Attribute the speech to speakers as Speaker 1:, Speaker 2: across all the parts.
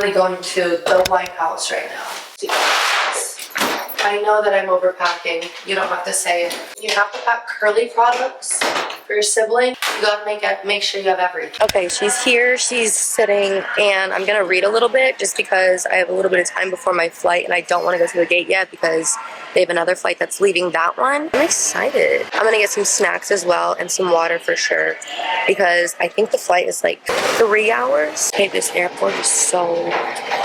Speaker 1: literally going to the White House right now. I know that I'm overpacking. You don't have to say it. You have to pack curly products for your sibling. You gotta make sure you have everything. Okay, she's here. She's sitting, and I'm gonna read a little bit just because I have a little bit of time before my flight, and I don't want to go to the gate yet because they have another flight that's leaving that one. I'm excited. I'm gonna get some snacks as well and some water for sure because I think the flight is like 3 hours. Okay, this airport is so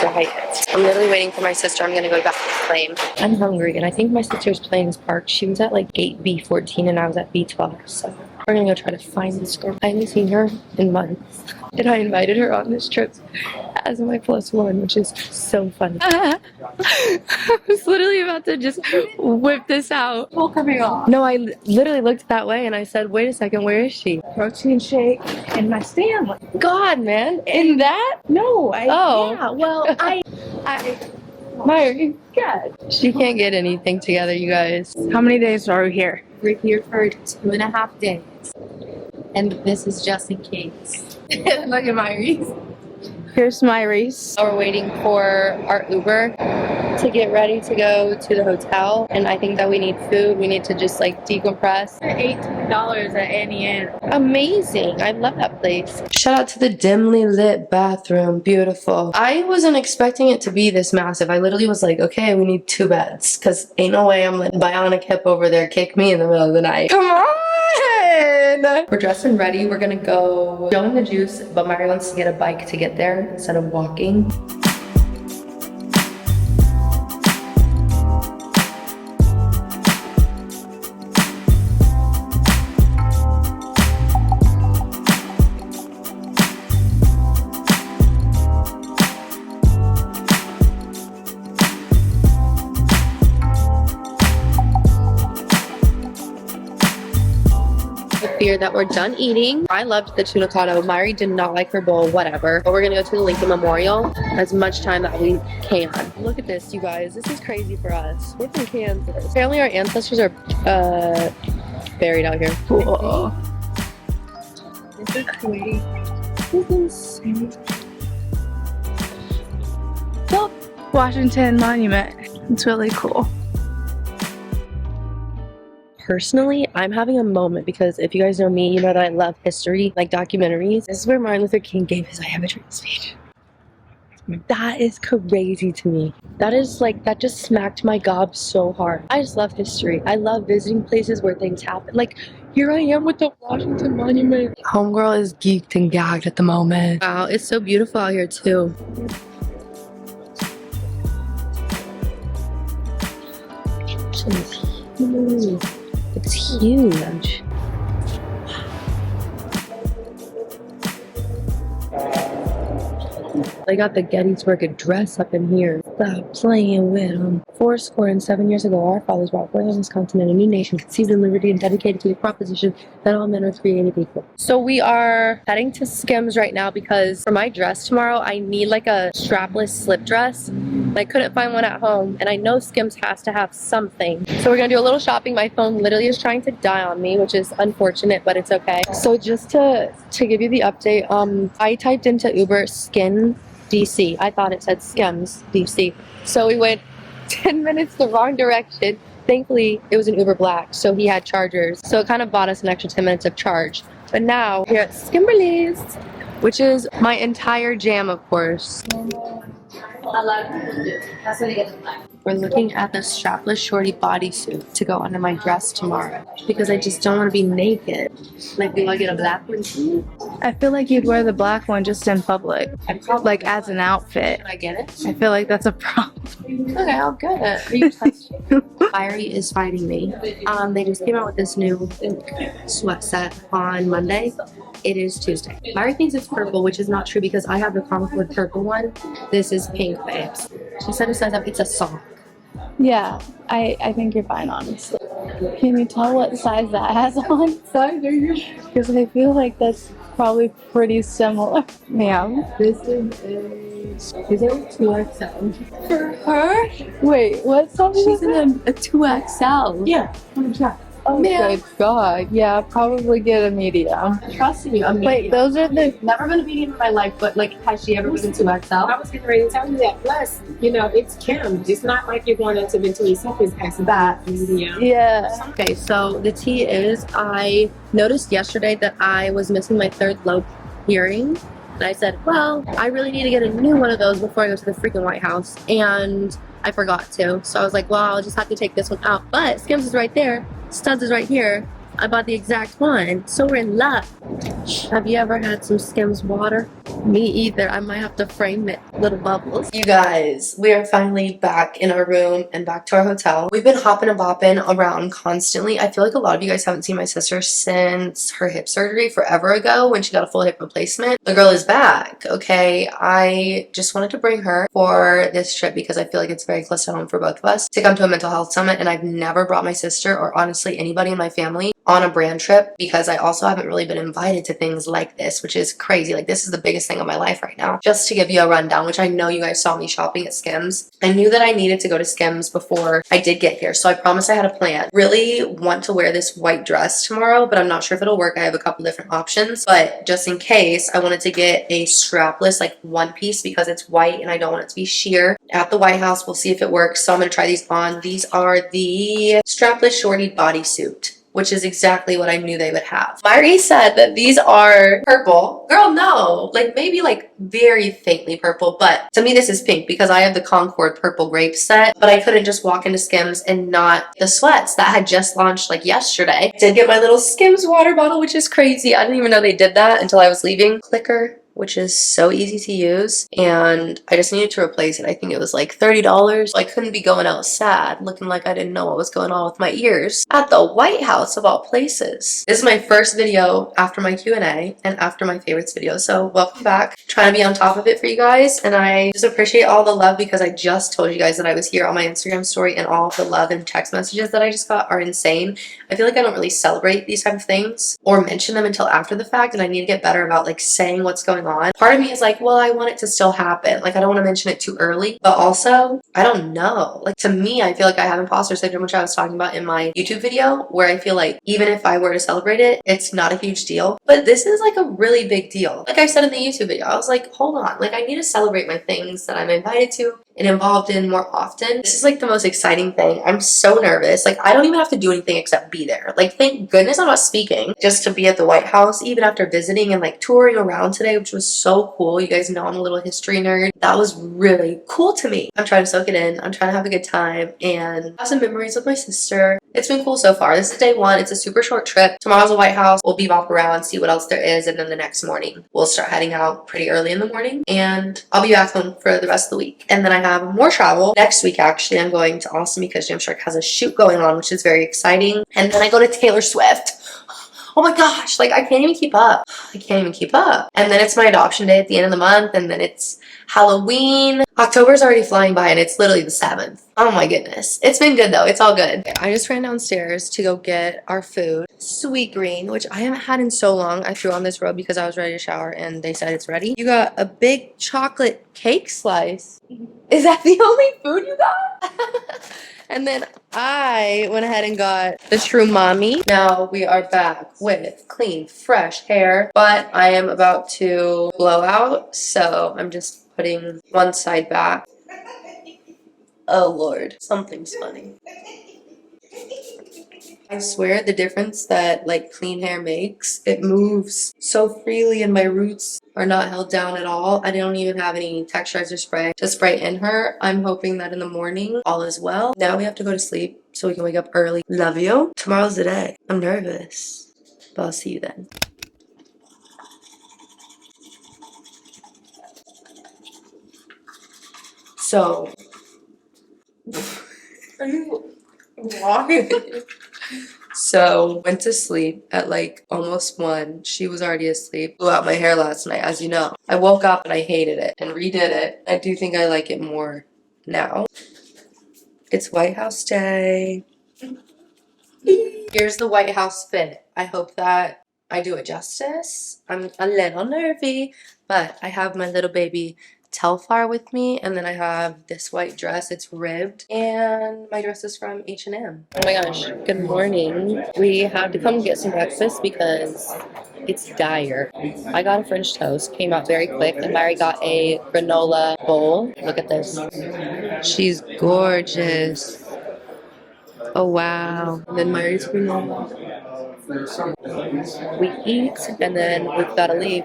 Speaker 1: bright. I'm literally waiting for my sister. I'm gonna go back to the plane. I'm hungry, and I think my sister's plane is parked. She was at like gate B14 and I was at B12, so we're gonna go try to find this girl. I haven't seen her in months, and I invited her on this trip as my +1, which is so fun. I was literally about to just whip this out.
Speaker 2: All coming off.
Speaker 1: No, I literally looked that way and I said, wait a second, where is she?
Speaker 2: Protein shake and my Stanley.
Speaker 1: God, man, in that?
Speaker 2: No,
Speaker 1: Yeah, well, Myri,
Speaker 2: God.
Speaker 1: she can't get anything together, you guys.
Speaker 2: How many days are we here?
Speaker 3: We're here for 2.5 days. And this is just in case. Look at my Reese.
Speaker 2: Here's my Reese.
Speaker 1: We're waiting for our Uber to get ready to go to the hotel, and I think that we need food. We need to just like decompress.
Speaker 2: $18 at Annie Ann.
Speaker 1: Amazing. I love that place. Shout out to the dimly lit bathroom. Beautiful. I wasn't expecting it to be this massive. I literally was like, okay, we need 2 beds because ain't no way I'm letting Bionic Hip over there kick me in the middle of the night. Come on! We're dressed and ready. We're gonna go Joe and the Juice, but Myri wants to get a bike to get there instead of walking. Fear that we're done eating. I loved the tuna cotto. Myri did not like her bowl, whatever. But we're gonna go to the Lincoln Memorial as much time that we can. Look at this, you guys. This is crazy for us. We're from Kansas. Apparently our ancestors are buried out here.
Speaker 2: Cool.
Speaker 3: This is sweet.
Speaker 1: This is insane.
Speaker 2: Well, Washington Monument. It's really cool.
Speaker 1: Personally, I'm having a moment because if you guys know me, you know that I love history, like documentaries. This is where Martin Luther King gave his I Have a Dream speech. That is crazy to me. That is like, that just smacked my gob so hard. I just love history. I love visiting places where things happen. Like, here I am with the Washington Monument. Homegirl is geeked and gagged at the moment. Wow, it's so beautiful out here too. It's huge. They got the Gettysburg Address up in here. Stop playing with them. 77 years ago, our fathers brought forth on this continent a new nation conceived in liberty and dedicated to the proposition that all men are created equal. So we are heading to Skims right now because for my dress tomorrow, I need like a strapless slip dress. I couldn't find one at home, and I know Skims has to have something. So we're gonna do a little shopping. My phone literally is trying to die on me, which is unfortunate, but it's okay. So just to give you the update, I typed into Uber skin DC. I thought it said Skims DC. So we went 10 minutes the wrong direction. Thankfully, it was an Uber Black, so he had chargers. So it kind of bought us an extra 10 minutes of charge. But now we're at Skimberly's, which is my entire jam, of course.
Speaker 3: A lot of people do. That's why they get the black.
Speaker 1: We're looking at the strapless shorty bodysuit to go under my dress tomorrow because I just don't want to be naked. Like, do I get a black one too?
Speaker 2: I feel like you'd wear the black one just in public. Like as an outfit.
Speaker 1: Should I get it?
Speaker 2: I feel like that's a problem.
Speaker 1: Okay, I'll get it. Are you testing? Myri is fighting me. They just came out with this new sweat set on Monday. It is Tuesday. Myri thinks it's purple, which is not true because I have the comic book purple one. This is pink, babes. She said it says that it's a sock.
Speaker 2: Yeah, I think you're fine, honestly. Can you tell what size that has on? Size are you? Because I feel like that's probably pretty similar. Ma'am.
Speaker 3: This is a 2XL.
Speaker 2: For her? Wait, what size?
Speaker 3: She's in a 2XL.
Speaker 2: Yeah, let me check. Oh,
Speaker 1: Man.
Speaker 2: good God. Yeah, probably get a medium.
Speaker 4: Trust me, a medium.
Speaker 2: Wait, those are the.
Speaker 4: Never been a medium in my life, but like, has she ever been into XL? I was getting ready to tell you that. Plus, you know, it's Kim. It's not like you're going into Victoria's Secret as that medium.
Speaker 2: Yeah.
Speaker 1: Okay, so the tea is I noticed yesterday that I was missing my third lobe earring. And I said, well, I really need to get a new one of those before I go to the freaking White House. And I forgot to. So I was like, well, I'll just have to take this one out. But Skims is right there. Studs is right here. I bought the exact one. So we're in luck. Have you ever had some Skims water? Me either. I might have to frame it. Little bubbles. You guys, we are finally back in our room and back to our hotel. We've been hopping and bopping around constantly. I feel like a lot of you guys haven't seen my sister since her hip surgery forever ago when she got a full hip replacement. The girl is back, okay? I just wanted to bring her for this trip because I feel like it's very close to home for both of us to come to a mental health summit, and I've never brought my sister or honestly anybody in my family on a brand trip because I also haven't really been invited to things like this, which is crazy. Like, this is the biggest thing of my life right now. Just to give you a rundown, which I know you guys saw me shopping at Skims. I knew that I needed to go to Skims before I did get here, so I promised I had a plan. Really want to wear this white dress tomorrow, but I'm not sure if it'll work. I have a couple different options, but just in case, I wanted to get a strapless like one piece because it's white and I don't want it to be sheer. At the White House, we'll see if it works. So I'm gonna try these on. These are the strapless shorty bodysuit, which is exactly what I knew they would have. Myri said that these are purple. Girl, no. Like, maybe like very faintly purple, but to me this is pink because I have the Concord purple grape set, but I couldn't just walk into Skims and not the sweats that had just launched like yesterday. I did get my little Skims water bottle, which is crazy. I didn't even know they did that until I was leaving. Clicker, which is so easy to use, and I just needed to replace it. I think it was like $30. I couldn't be going out sad looking like I didn't know what was going on with my ears at the White House of all places. This is my first video after my Q&A and after my favorites video, so welcome back. Trying to be on top of it for you guys, and I just appreciate all the love because I just told you guys that I was here on my Instagram story, and all the love and text messages that I just got are insane. I feel like I don't really celebrate these type of things or mention them until after the fact, and I need to get better about like saying what's going on. Part of me is like, well, I want it to still happen. Like, I don't want to mention it too early, but also I don't know. Like, to me, I feel like I have imposter syndrome, which I was talking about in my YouTube video, where I feel like even if I were to celebrate it, it's not a huge deal. But this is like a really big deal. Like I said in the YouTube video, I was like, hold on, like I need to celebrate my things that I'm invited to and involved in more often. This is like the most exciting thing. I'm so nervous. Like, I don't even have to do anything except be there. Like, thank goodness I'm not speaking. Just to be at the White House, even after visiting and like touring around today, which was so cool. You guys know I'm a little history nerd. That was really cool to me. I'm trying to soak it in. I'm trying to have a good time and have some memories with my sister. It's been cool so far. This is day one. It's a super short trip. Tomorrow's the White House. We'll bebop around, see what else there is, and then the next morning we'll start heading out pretty early in the morning, and I'll be back home for the rest of the week. And then I have more travel. Next week, actually, I'm going to Austin because Gymshark has a shoot going on, which is very exciting. And then I go to Taylor Swift. Oh my gosh, like I can't even keep up. I can't even keep up. And then it's my adoption day at the end of the month, and then it's Halloween. October's already flying by and it's literally the 7th. Oh my goodness. It's been good though. It's all good. I just ran downstairs to go get our food. Sweet green, which I haven't had in so long. I threw on this robe because I was ready to shower and they said it's ready. You got a big chocolate cake slice. Is that the only food you got? And then I went ahead and got the True Mommy. Now we are back with clean, fresh hair, but I am about to blow out, so I'm just putting one side back. Oh Lord, something's funny. I swear the difference that like clean hair makes, it moves so freely and my roots are not held down at all. I don't even have any texturizer spray to spray in her. I'm hoping that in the morning all is well. Now we have to go to sleep so we can wake up early. Love you. Tomorrow's the day. I'm nervous, but I'll see you then. So, are you walking? So, went to sleep at like almost 1. She was already asleep. Blew out my hair last night, as you know. I woke up and I hated it and redid it. I do think I like it more now. It's White House day. Here's the White House fit. I hope that I do it justice. I'm a little nervy, but I have my little baby Telfar with me, and then I have this white dress. It's ribbed, and my dress is from H&M. Oh my gosh, good morning. We have to come get some breakfast because it's dire. I got a French toast, came out very quick, and Mary got a granola bowl. Look at this. She's gorgeous. Oh wow. And then Mary's granola. We eat, and then we've got to leave.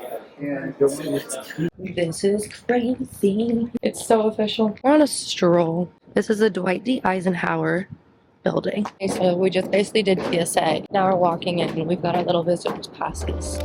Speaker 1: This is crazy. It's so official. We're on a stroll. This is the Dwight D. Eisenhower building. Okay, so we just basically did PSA. Now we're walking in. We've got our little visitor's passes.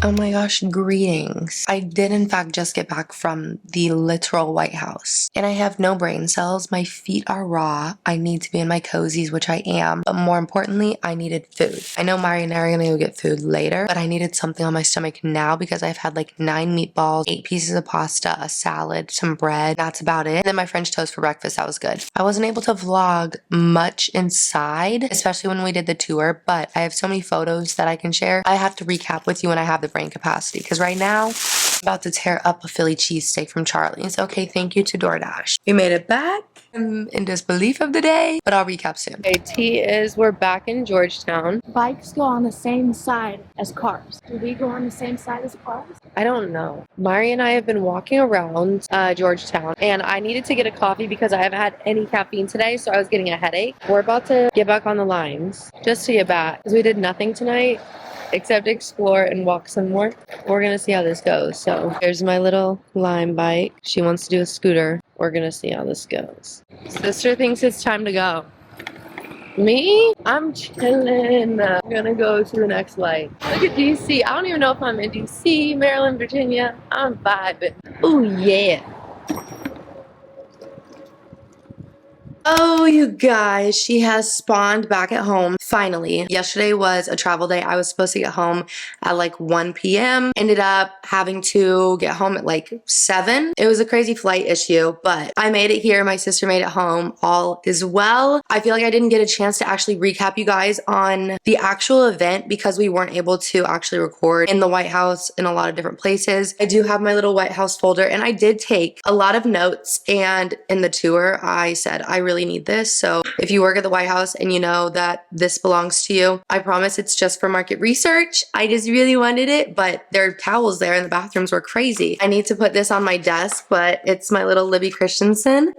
Speaker 1: Oh my gosh, greetings. I did in fact just get back from the literal White House, and I have no brain cells. My feet are raw. I need to be in my cozies, which I am, but more importantly, I needed food. I know Mari and I are gonna go get food later, but I needed something on my stomach now because I've had like 9 meatballs, 8 pieces of pasta, a salad, some bread. That's about it. And then my French toast for breakfast. That was good. I wasn't able to vlog much inside, especially when we did the tour, but I have so many photos that I can share. I have to recap with you when I have the brain capacity, because right now I'm about to tear up a Philly cheesesteak from Charlie's. Okay, thank you to DoorDash. We made it back. I'm in disbelief of the day, but I'll recap soon. Okay, T is we're back in Georgetown.
Speaker 2: Bikes go on the same side as cars. Do we go on the same side as cars?
Speaker 1: I don't know. Mari and I have been walking around Georgetown, and I needed to get a coffee because I haven't had any caffeine today, so I was getting a headache. We're about to get back on the lines just to get back because we did nothing tonight except explore and walk some more. We're gonna see how this goes. So here's my little Lime bike. She wants to do a scooter. We're gonna see how this goes. Sister thinks it's time to go. Me? I'm chilling. I'm gonna go to the next light. Look at DC. I don't even know if I'm in DC, Maryland, Virginia. I'm vibing. Oh yeah. Oh, you guys, she has spawned back at home, finally. Yesterday was a travel day. I was supposed to get home at like 1 p.m. Ended up having to get home at like 7. It was a crazy flight issue, but I made it here. My sister made it home. All is well. I feel like I didn't get a chance to actually recap you guys on the actual event because we weren't able to actually record in the White House in a lot of different places. I do have my little White House folder, and I did take a lot of notes, and in the tour, I said, I really need this. So if you work at the White House and you know that this belongs to you, I promise it's just for market research. I just really wanted it, but there are towels there and the bathrooms were crazy. I need to put this on my desk, but it's my little Libby Christensen.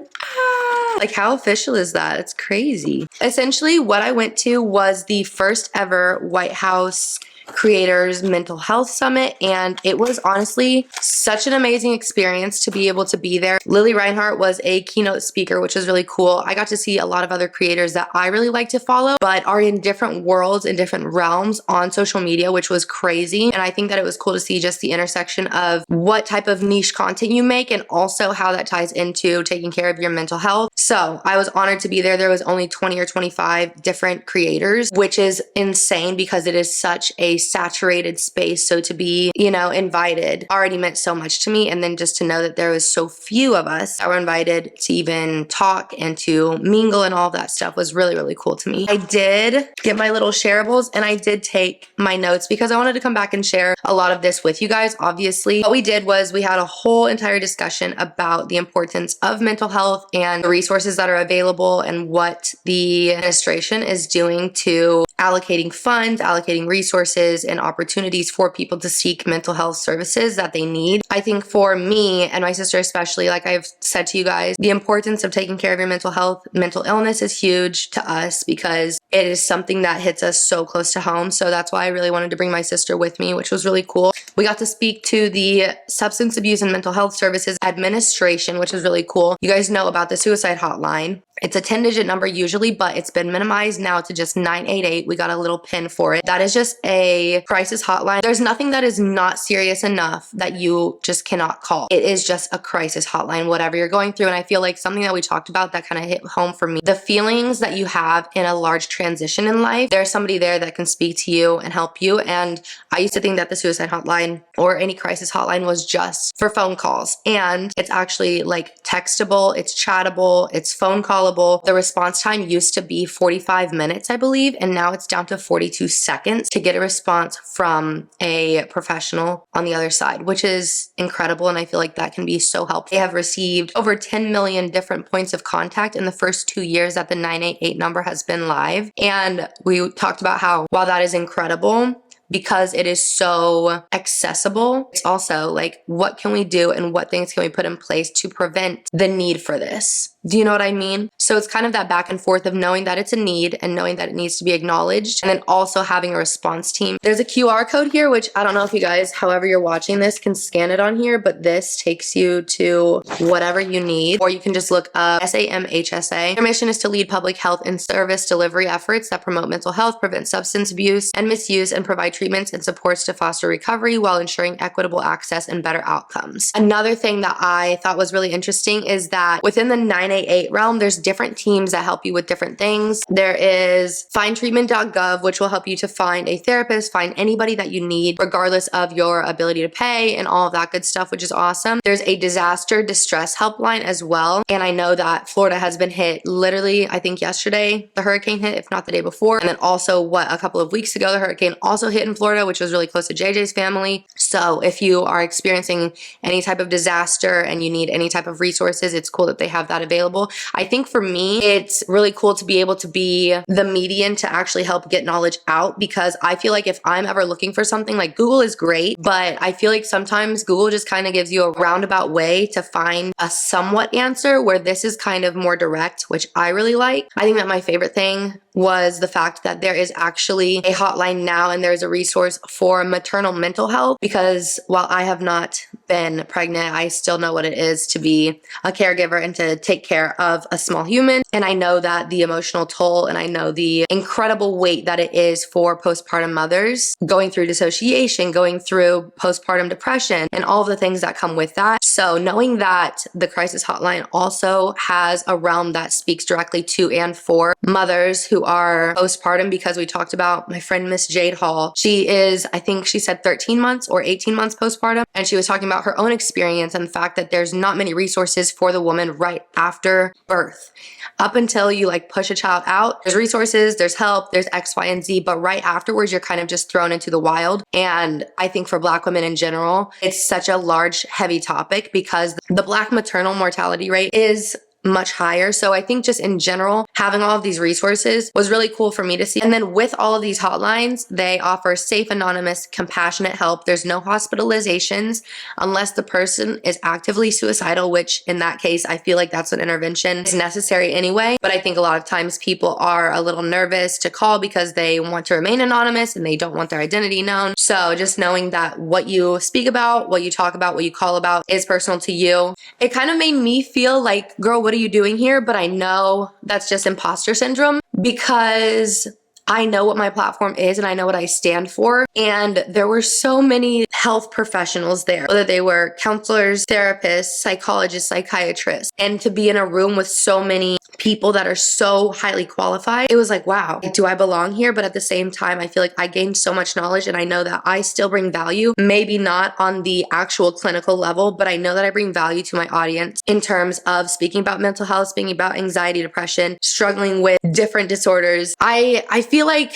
Speaker 1: Like, how official is that? It's crazy. Essentially, what I went to was the first ever White House Creators Mental Health Summit, and it was honestly such an amazing experience to be able to be there. Lily Reinhart was a keynote speaker, which was really cool. I got to see a lot of other creators that I really like to follow, but are in different worlds and different realms on social media, which was crazy. And I think that it was cool to see just the intersection of what type of niche content you make and also how that ties into taking care of your mental health. So I was honored to be there. There was only 20 or 25 different creators, which is insane because it is such a saturated space. So to be, you know, invited already meant so much to me. And then just to know that there was so few of us that were invited to even talk and to mingle and all that stuff was really, really cool to me. I did get my little shareables and I did take my notes because I wanted to come back and share a lot of this with you guys. Obviously, what we did was we had a whole entire discussion about the importance of mental health and the resources that are available and what the administration is doing to allocating funds, allocating resources and opportunities for people to seek mental health services that they need. I think for me and my sister especially, like I've said to you guys, the importance of taking care of your mental health, mental illness is huge to us because it is something that hits us so close to home. So that's why I really wanted to bring my sister with me, which was really cool. We got to speak to the Substance Abuse and Mental Health Services Administration, which is really cool. You guys know about the suicide hotline. It's a 10-digit number usually, but it's been minimized now to just 988. We got a little pin for it. That is just a crisis hotline. There's nothing that is not serious enough that you just cannot call. It is just a crisis hotline, whatever you're going through. And I feel like something that we talked about that kind of hit home for me, the feelings that you have in a large transition in life, there's somebody there that can speak to you and help you. And I used to think that the suicide hotline or any crisis hotline was just for phone calls. And it's actually like textable, it's chattable, it's phone callable. The response time used to be 45 minutes, I believe, and now it's down to 42 seconds to get a response from a professional on the other side, which is incredible. And I feel like that can be so helpful. They have received over 10 million different points of contact in the first 2 years that the 988 number has been live. And we talked about how while that is incredible, because it is so accessible, it's also like, what can we do and what things can we put in place to prevent the need for this? Do you know what I mean? So it's kind of that back and forth of knowing that it's a need and knowing that it needs to be acknowledged, and then also having a response team. There's a QR code here, which I don't know if you guys, however you're watching this, can scan it on here, but this takes you to whatever you need, or you can just look up SAMHSA. Their mission is to lead public health and service delivery efforts that promote mental health, prevent substance abuse and misuse, and provide treatments and supports to foster recovery while ensuring equitable access and better outcomes. Another thing that I thought was really interesting is that within the 988 realm, there's different teams that help you with different things. There is findtreatment.gov, which will help you to find a therapist, find anybody that you need, regardless of your ability to pay and all of that good stuff, which is awesome. There's a disaster distress helpline as well. And I know that Florida has been hit literally, I think yesterday, the hurricane hit, if not the day before. And then also a couple of weeks ago, the hurricane also hit in Florida, which was really close to JJ's family. So if you are experiencing any type of disaster and you need any type of resources, it's cool that they have that available. I think for me, it's really cool to be able to be the median to actually help get knowledge out, because I feel like if I'm ever looking for something, like Google is great, but I feel like sometimes Google just kind of gives you a roundabout way to find a somewhat answer, where this is kind of more direct, which I really like. I think that my favorite thing was the fact that there is actually a hotline now and there's a resource for maternal mental health, because while I have not been pregnant, I still know what it is to be a caregiver and to take care of a small human. And I know that the emotional toll, and I know the incredible weight that it is for postpartum mothers going through dissociation, going through postpartum depression, and all of the things that come with that. So knowing that the crisis hotline also has a realm that speaks directly to and for mothers who are postpartum, because we talked about my friend Miss Jade Hall. She is, I think she said 13 months or 18 months postpartum, and she was talking about her own experience and the fact that there's not many resources for the woman right after birth. Up until you like push a child out, there's resources, there's help, there's X, Y, and Z, but right afterwards, you're kind of just thrown into the wild. And I think for Black women in general, it's such a large, heavy topic, because the Black maternal mortality rate is much higher. So I think just in general, having all of these resources was really cool for me to see. And then with all of these hotlines, they offer safe, anonymous, compassionate help. There's no hospitalizations unless the person is actively suicidal, which in that case, I feel like that's an intervention is necessary anyway. But I think a lot of times people are a little nervous to call because they want to remain anonymous and they don't want their identity known. So just knowing that what you speak about, what you talk about, what you call about is personal to you, it kind of made me feel like, girl, what are you doing here? But I know that's just imposter syndrome, because I know what my platform is and I know what I stand for. And there were so many health professionals there, whether they were counselors, therapists, psychologists, psychiatrists, and to be in a room with so many people that are so highly qualified, it was like, wow, do I belong here? But at the same time, I feel like I gained so much knowledge and I know that I still bring value, maybe not on the actual clinical level, but I know that I bring value to my audience in terms of speaking about mental health, speaking about anxiety, depression, struggling with different disorders. I feel like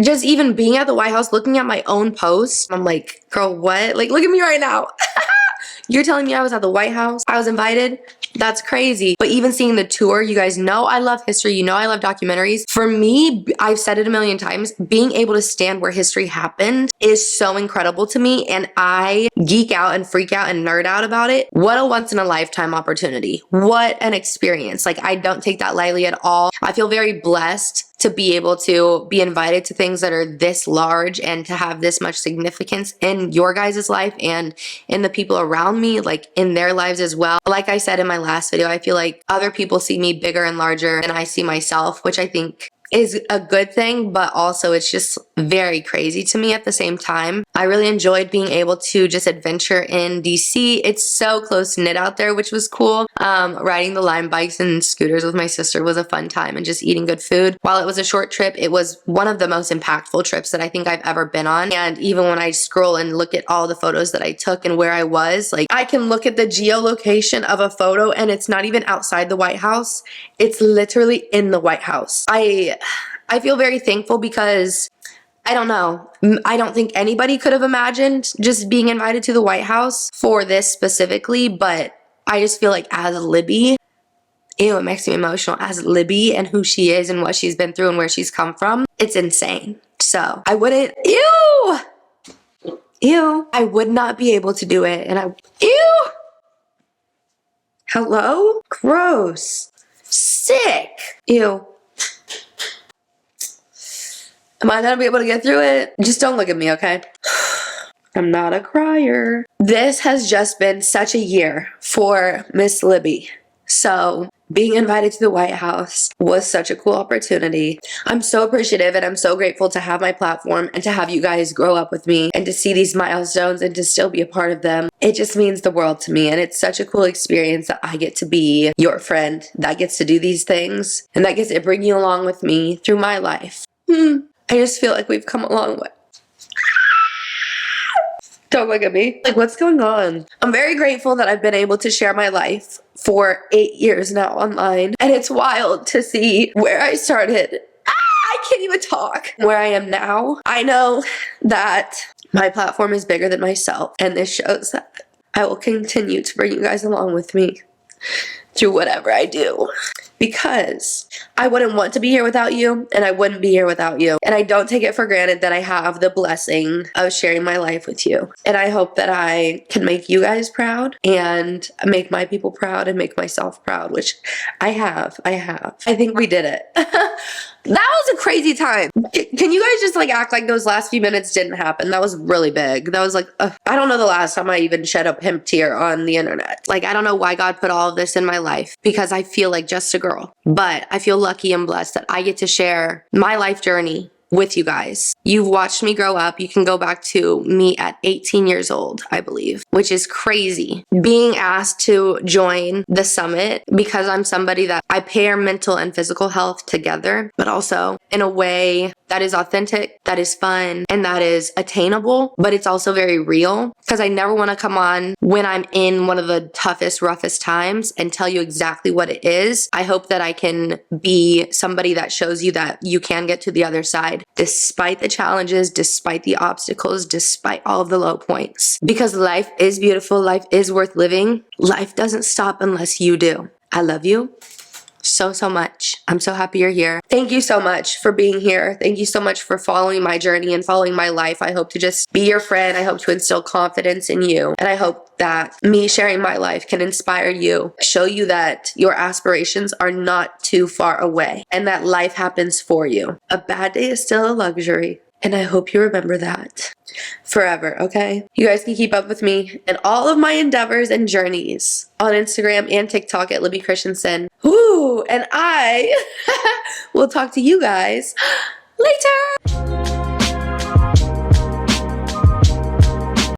Speaker 1: just even being at the White House, looking at my own post, I'm like, girl, what? Like, look at me right now. You're telling me I was at the White House? I was invited? That's crazy. But even seeing the tour, you guys know I love history. You know I love documentaries. For me, I've said it a million times, being able to stand where history happened is so incredible to me. And I geek out and freak out and nerd out about it, what a once in a lifetime opportunity. What an experience. Like, I don't take that lightly at all. I feel very blessed to be able to be invited to things that are this large and to have this much significance in your guys' life and in the people around me, like in their lives as well. Like I said in my last video, I feel like other people see me bigger and larger than I see myself, which I think is a good thing, but also it's just very crazy to me at the same time. I really enjoyed being able to just adventure in DC. It's so close knit out there, which was cool. Riding the Lime bikes and scooters with my sister was a fun time, and just eating good food. While it was a short trip, it was one of the most impactful trips that I think I've ever been on. And even when I scroll and look at all the photos that I took and where I was, like, I can look at the geolocation of a photo and it's not even outside the White House. It's literally in the White House. I feel very thankful because I don't know. I don't think anybody could have imagined just being invited to the White House for this specifically, but I just feel like as Libby, ew, it makes me emotional. As Libby and who she is and what she's been through and where she's come from, it's insane. So I wouldn't, ew, I would not be able to do it. And hello? Gross. Sick. Ew. Am I gonna be able to get through it? Just don't look at me, okay? I'm not a crier. This has just been such a year for Miss Libby. So being invited to the White House was such a cool opportunity. I'm so appreciative and I'm so grateful to have my platform and to have you guys grow up with me and to see these milestones and to still be a part of them. It just means the world to me, and it's such a cool experience that I get to be your friend that gets to do these things and that gets to bring you along with me through my life. I just feel like we've come a long way. Don't look at me. Like, what's going on? I'm very grateful that I've been able to share my life for 8 years now online. And it's wild to see where I started. I can't even talk. Where I am now. I know that my platform is bigger than myself. And this shows that I will continue to bring you guys along with me through whatever I do. Because I wouldn't want to be here without you, and I wouldn't be here without you. And I don't take it for granted that I have the blessing of sharing my life with you. And I hope that I can make you guys proud and make my people proud and make myself proud, which I have. I think we did it. That was a crazy time. Can you guys just like act like those last few minutes didn't happen? That was really big. That was like, I don't know the last time I even shed a pimp tear on the internet. Like, I don't know why God put all of this in my life, because I feel like just a girl. But I feel lucky and blessed that I get to share my life journey with you guys. You've watched me grow up. You can go back to me at 18 years old, I believe, which is crazy. Being asked to join the summit because I'm somebody that I pair mental and physical health together, but also in a way that is authentic, that is fun, and that is attainable, but it's also very real, because I never want to come on when I'm in one of the toughest, roughest times and tell you exactly what it is. I hope that I can be somebody that shows you that you can get to the other side, despite the challenges, despite the obstacles, despite all of the low points. Because life is beautiful, life is worth living. Life doesn't stop unless you do. I love you so much. I'm so happy you're here. Thank you so much for being here. Thank you so much for following my journey and following my life. I hope to just be your friend. I hope to instill confidence in you. And I hope that me sharing my life can inspire you, show you that your aspirations are not too far away and that life happens for you. A bad day is still a luxury. And I hope you remember that forever, okay? You guys can keep up with me and all of my endeavors and journeys on Instagram and TikTok at Libby Christensen. Woo! And I will talk to you guys later.